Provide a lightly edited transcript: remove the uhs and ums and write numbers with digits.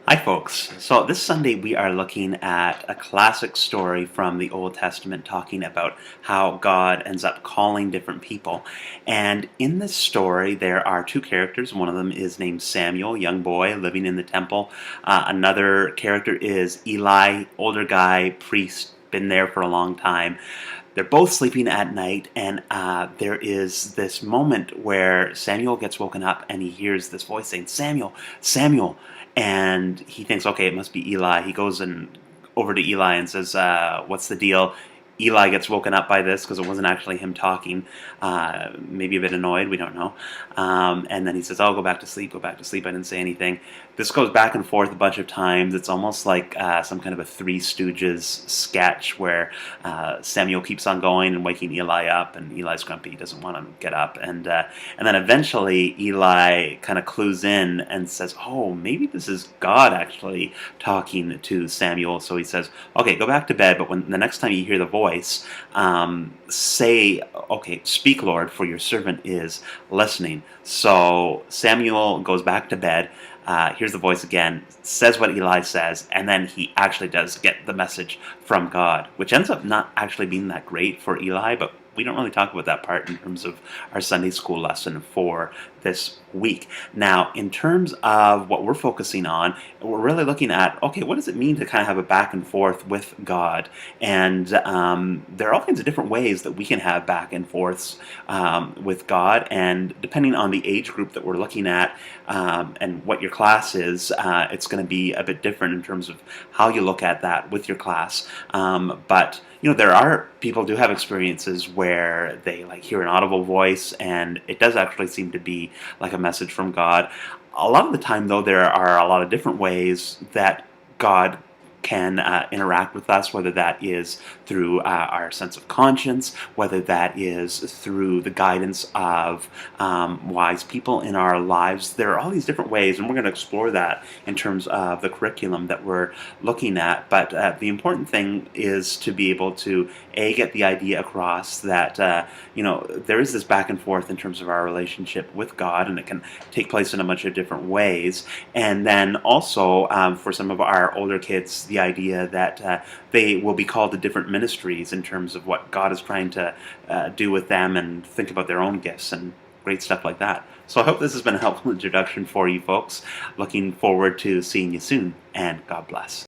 Hi, folks. So this Sunday we are looking at a classic story from the Old Testament talking about how God ends up calling different people. And in this story, there are two characters. One of them is named Samuel, young boy living in the temple. Another character is Eli, older guy, priest, been there for a long time. They're both sleeping at night, and there is this moment where Samuel gets woken up and he hears this voice saying, Samuel, Samuel. And he thinks, okay, it must be Eli. He goes over to Eli and says, what's the deal? Eli gets woken up by this because it wasn't actually him talking. Maybe a bit annoyed, we don't know. And then he says, oh, go back to sleep, go back to sleep. I didn't say anything. This goes back and forth a bunch of times. It's almost like some kind of a Three Stooges sketch where Samuel keeps on going and waking Eli up, and Eli's grumpy, he doesn't want to get up. And then eventually Eli kind of clues in and says, oh, maybe this is God actually talking to Samuel. So he says, okay, go back to bed, but when the next time you hear the voice, say, okay, speak, Lord, for your servant is listening. So Samuel goes back to bed, hears the voice again, says what Eli says, and then he actually does get the message from God, which ends up not actually being that great for Eli, but we don't really talk about that part in terms of our Sunday school lesson for this week. Now, in terms of what we're focusing on, we're really looking at, okay, what does it mean to kind of have a back and forth with God? And there are all kinds of different ways that we can have back and forths with God, and depending on the age group that we're looking at and what your class is, it's going to be a bit different in terms of how you look at that with your class. But there are people do have experiences where they like hear an audible voice, and it does actually seem to be like a message from God. A lot of the time, though, there are a lot of different ways that God can interact with us, whether that is through our sense of conscience, whether that is through the guidance of wise people in our lives. There are all these different ways, and we're going to explore that in terms of the curriculum that we're looking at. But the important thing is to be able to, get the idea across that, there is this back and forth in terms of our relationship with God, and it can take place in a bunch of different ways. And then also, for some of our older kids, the idea that they will be called to different ministries in terms of what God is trying to do with them, and think about their own gifts and great stuff like that. So I hope this has been a helpful introduction for you folks. Looking forward to seeing you soon, and God bless.